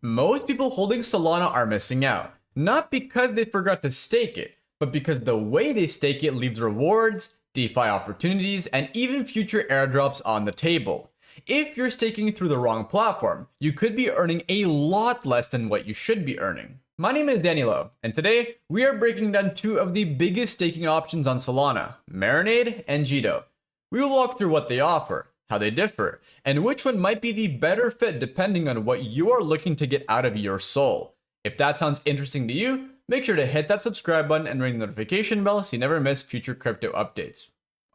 Most people holding Solana are missing out, not because they forgot to stake it, but because the way they stake it leaves rewards, DeFi opportunities, and even future airdrops on the table. If you're staking through the wrong platform, you could be earning a lot less than what you should be earning. My name is Danilo, and today we are breaking down two of the biggest staking options on Solana, Marinade and Jito. We will walk through what they offer, how they differ, and which one might be the better fit depending on what you are looking to get out of your soul. If that sounds interesting to you, make sure to hit that subscribe button and ring the notification bell so you never miss future crypto updates.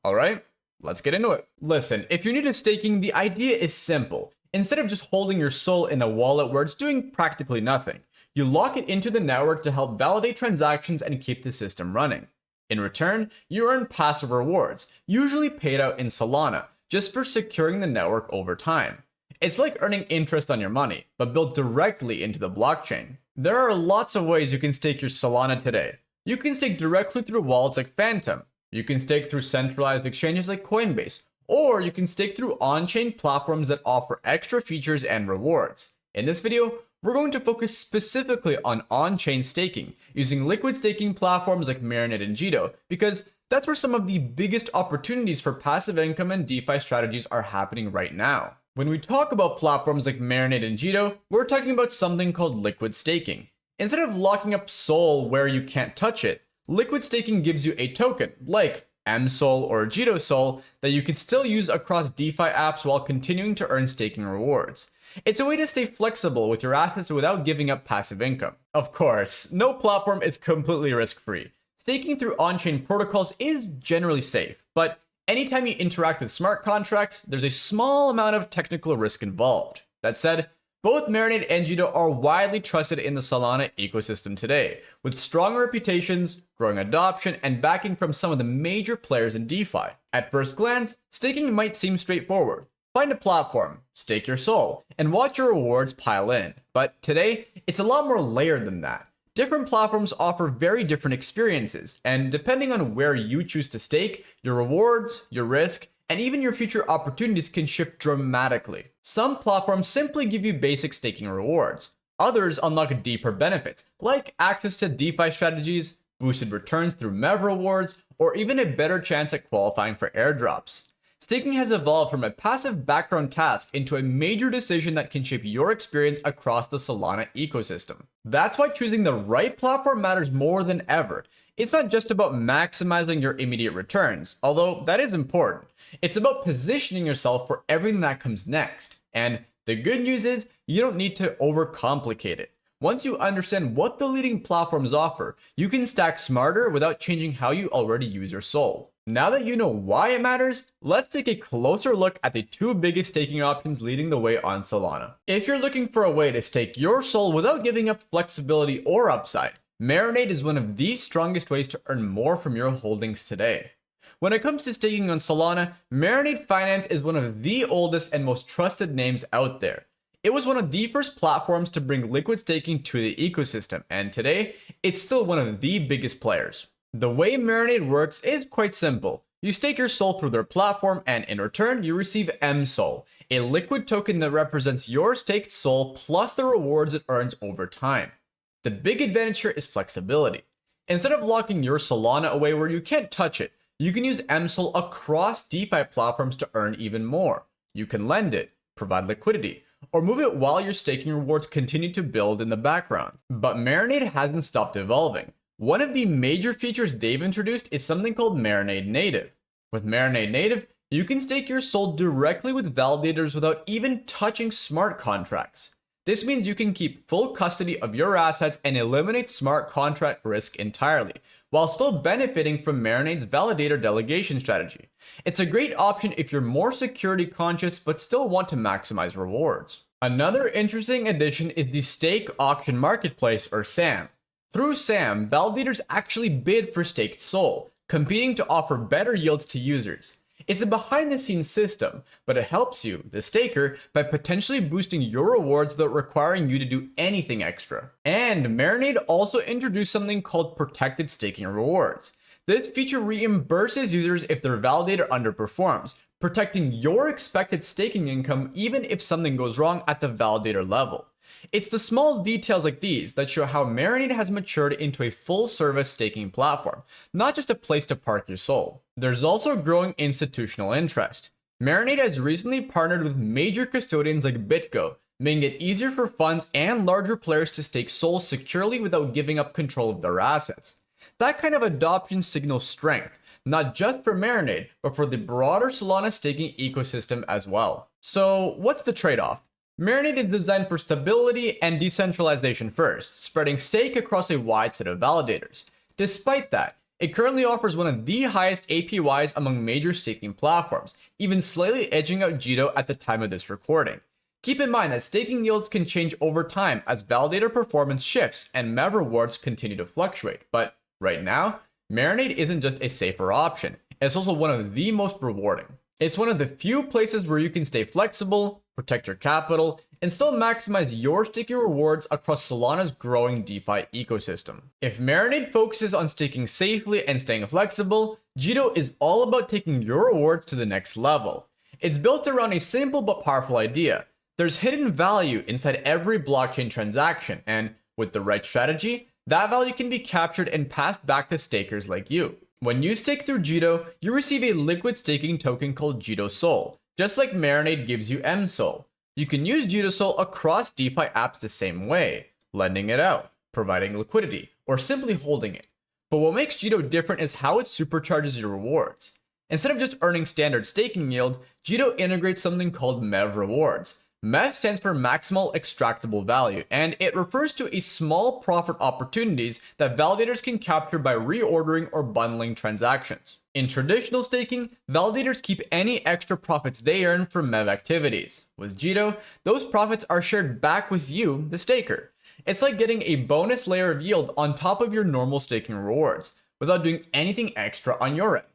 Alright, let's get into it. Listen, if you're new to staking, the idea is simple. Instead of just holding your soul in a wallet where it's doing practically nothing, you lock it into the network to help validate transactions and keep the system running. In return, you earn passive rewards, usually paid out in Solana, just for securing the network over time. It's like earning interest on your money, but built directly into the blockchain. There are lots of ways you can stake your Solana today. You can stake directly through wallets like Phantom. You can stake through centralized exchanges like Coinbase, or you can stake through on-chain platforms that offer extra features and rewards. In this video, we're going to focus specifically on on-chain staking, using liquid staking platforms like Marinade and Jito, because that's where some of the biggest opportunities for passive income and DeFi strategies are happening right now. When we talk about platforms like Marinade and Jito, we're talking about something called liquid staking. Instead of locking up SOL where you can't touch it, liquid staking gives you a token, like MSOL or Jito Sol, that you can still use across DeFi apps while continuing to earn staking rewards. It's a way to stay flexible with your assets without giving up passive income. Of course, no platform is completely risk-free. Staking through on-chain protocols is generally safe, but anytime you interact with smart contracts, there's a small amount of technical risk involved. That said, both Marinade and Jito are widely trusted in the Solana ecosystem today, with strong reputations, growing adoption, and backing from some of the major players in DeFi. At first glance, staking might seem straightforward. Find a platform, stake your soul, and watch your rewards pile in. But today, it's a lot more layered than that. Different platforms offer very different experiences, and depending on where you choose to stake, your rewards, your risk, and even your future opportunities can shift dramatically. Some platforms simply give you basic staking rewards. Others unlock deeper benefits, like access to DeFi strategies, boosted returns through MEV rewards, or even a better chance at qualifying for airdrops. Staking has evolved from a passive background task into a major decision that can shape your experience across the Solana ecosystem. That's why choosing the right platform matters more than ever. It's not just about maximizing your immediate returns, although that is important. It's about positioning yourself for everything that comes next. And the good news is, you don't need to overcomplicate it. Once you understand what the leading platforms offer, you can stack smarter without changing how you already use your soul. Now that you know why it matters, let's take a closer look at the two biggest staking options leading the way on Solana. If you're looking for a way to stake your soul without giving up flexibility or upside, Marinade is one of the strongest ways to earn more from your holdings today. When it comes to staking on Solana, Marinade Finance is one of the oldest and most trusted names out there. It was one of the first platforms to bring liquid staking to the ecosystem, and today, it's still one of the biggest players. The way Marinade works is quite simple. You stake your soul through their platform, and in return, you receive MSOL, a liquid token that represents your staked soul plus the rewards it earns over time. The big advantage here is flexibility. Instead of locking your Solana away where you can't touch it, you can use MSOL across DeFi platforms to earn even more. You can lend it, provide liquidity, or move it while your staking rewards continue to build in the background. But Marinade hasn't stopped evolving. One of the major features they've introduced is something called Marinade Native. With Marinade Native, you can stake your soul directly with validators without even touching smart contracts. This means you can keep full custody of your assets and eliminate smart contract risk entirely, while still benefiting from Marinade's validator delegation strategy. It's a great option if you're more security conscious but still want to maximize rewards. Another interesting addition is the Stake Auction Marketplace, or SAM. Through SAM, validators actually bid for staked SOL, competing to offer better yields to users. It's a behind-the-scenes system, but it helps you, the staker, by potentially boosting your rewards without requiring you to do anything extra. And Marinade also introduced something called Protected Staking Rewards. This feature reimburses users if their validator underperforms, protecting your expected staking income even if something goes wrong at the validator level. It's the small details like these that show how Marinade has matured into a full-service staking platform, not just a place to park your soul. There's also growing institutional interest. Marinade has recently partnered with major custodians like BitGo, making it easier for funds and larger players to stake SOL securely without giving up control of their assets. That kind of adoption signals strength, not just for Marinade, but for the broader Solana staking ecosystem as well. So what's the trade-off? Marinade is designed for stability and decentralization first, spreading stake across a wide set of validators. Despite that, it currently offers one of the highest APYs among major staking platforms, even slightly edging out Jito at the time of this recording. Keep in mind that staking yields can change over time as validator performance shifts and MEV rewards continue to fluctuate, but right now, Marinade isn't just a safer option, it's also one of the most rewarding. It's one of the few places where you can stay flexible, protect your capital, and still maximize your staking rewards across Solana's growing DeFi ecosystem. If Marinade focuses on staking safely and staying flexible, Jito is all about taking your rewards to the next level. It's built around a simple but powerful idea. There's hidden value inside every blockchain transaction, and with the right strategy, that value can be captured and passed back to stakers like you. When you stake through Jito, you receive a liquid staking token called Jito Sol, just like Marinade gives you MSOL. You can use Jito Sol across DeFi apps the same way, lending it out, providing liquidity, or simply holding it. But what makes Jito different is how it supercharges your rewards. Instead of just earning standard staking yield, Jito integrates something called MEV rewards. MEV stands for maximal extractable value, and it refers to a small profit opportunities that validators can capture by reordering or bundling transactions. In traditional staking, validators keep any extra profits they earn from MEV activities. With Jito, those profits are shared back with you, the staker. It's like getting a bonus layer of yield on top of your normal staking rewards, without doing anything extra on your end.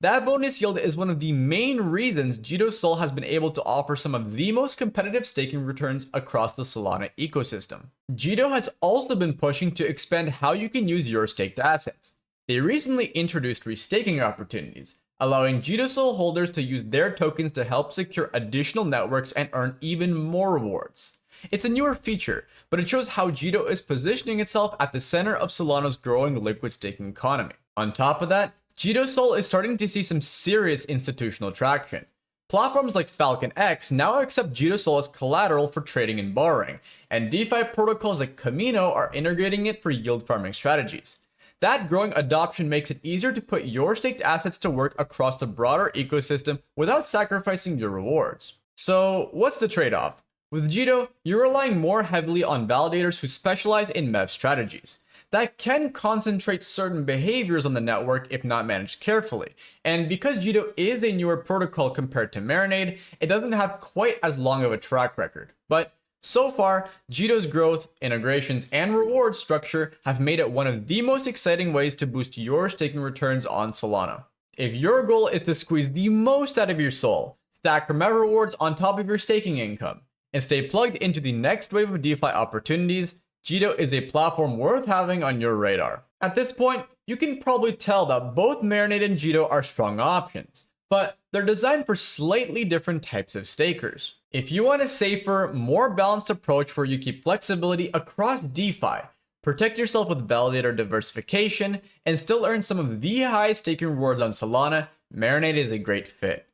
That bonus yield is one of the main reasons Jito Sol has been able to offer some of the most competitive staking returns across the Solana ecosystem. Jito has also been pushing to expand how you can use your staked assets. They recently introduced restaking opportunities, allowing Jito Sol holders to use their tokens to help secure additional networks and earn even more rewards. It's a newer feature, but it shows how Jito is positioning itself at the center of Solana's growing liquid staking economy. On top of that, Jito Sol is starting to see some serious institutional traction. Platforms like Falcon X now accept Jito Sol as collateral for trading and borrowing, and DeFi protocols like Camino are integrating it for yield farming strategies. That growing adoption makes it easier to put your staked assets to work across the broader ecosystem without sacrificing your rewards. So what's the trade-off? With Jito, you're relying more heavily on validators who specialize in MEV strategies. That can concentrate certain behaviors on the network if not managed carefully. And because Jito is a newer protocol compared to Marinade, it doesn't have quite as long of a track record. But so far, Jito's growth, integrations, and reward structure have made it one of the most exciting ways to boost your staking returns on Solana. If your goal is to squeeze the most out of your SOL, stack MEV rewards on top of your staking income, and stay plugged into the next wave of DeFi opportunities, Jito is a platform worth having on your radar. At this point, you can probably tell that both Marinade and Jito are strong options, but they're designed for slightly different types of stakers. If you want a safer, more balanced approach where you keep flexibility across DeFi, protect yourself with validator diversification, and still earn some of the highest staking rewards on Solana, Marinade is a great fit.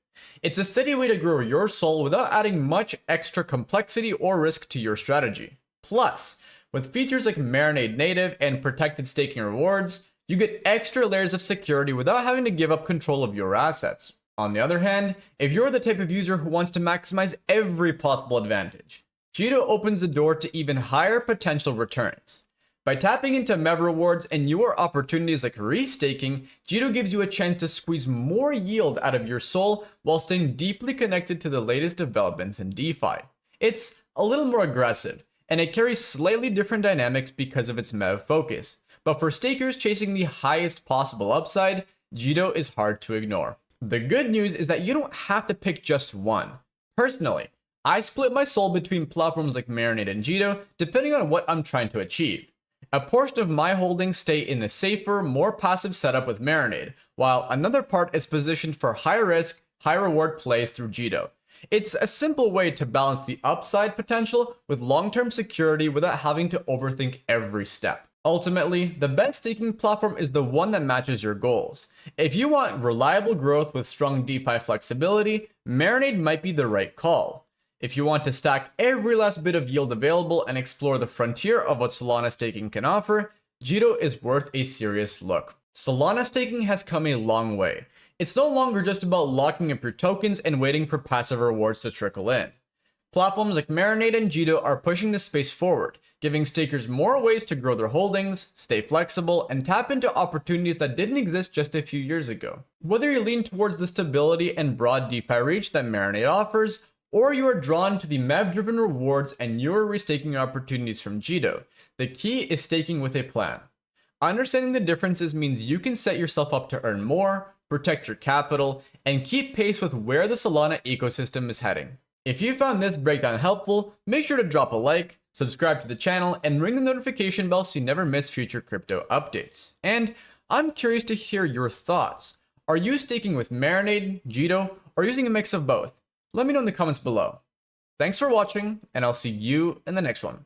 It's a steady way to grow your SOL without adding much extra complexity or risk to your strategy. Plus, with features like Marinade Native and protected staking rewards, you get extra layers of security without having to give up control of your assets. On the other hand, if you're the type of user who wants to maximize every possible advantage, Jito opens the door to even higher potential returns. By tapping into MEV rewards and newer opportunities like restaking, Jito gives you a chance to squeeze more yield out of your SOL while staying deeply connected to the latest developments in DeFi. It's a little more aggressive, and it carries slightly different dynamics because of its MEV focus. But for stakers chasing the highest possible upside, Jito is hard to ignore. The good news is that you don't have to pick just one. Personally, I split my SOL between platforms like Marinade and Jito depending on what I'm trying to achieve. A portion of my holdings stay in a safer, more passive setup with Marinade, while another part is positioned for high risk, high reward plays through Jito. It's a simple way to balance the upside potential with long-term security without having to overthink every step. Ultimately, the best staking platform is the one that matches your goals. If you want reliable growth with strong DeFi flexibility, Marinade might be the right call. If you want to stack every last bit of yield available and explore the frontier of what Solana staking can offer, Jito is worth a serious look. Solana staking has come a long way. It's no longer just about locking up your tokens and waiting for passive rewards to trickle in. Platforms like Marinade and Jito are pushing this space forward, giving stakers more ways to grow their holdings, stay flexible, and tap into opportunities that didn't exist just a few years ago. Whether you lean towards the stability and broad DeFi reach that Marinade offers, or you are drawn to the MEV-driven rewards and newer restaking opportunities from Jito, the key is staking with a plan. Understanding the differences means you can set yourself up to earn more, protect your capital, and keep pace with where the Solana ecosystem is heading. If you found this breakdown helpful, make sure to drop a like, subscribe to the channel, and ring the notification bell so you never miss future crypto updates. And I'm curious to hear your thoughts. Are you staking with Marinade, Jito, or using a mix of both? Let me know in the comments below. Thanks for watching, and I'll see you in the next one.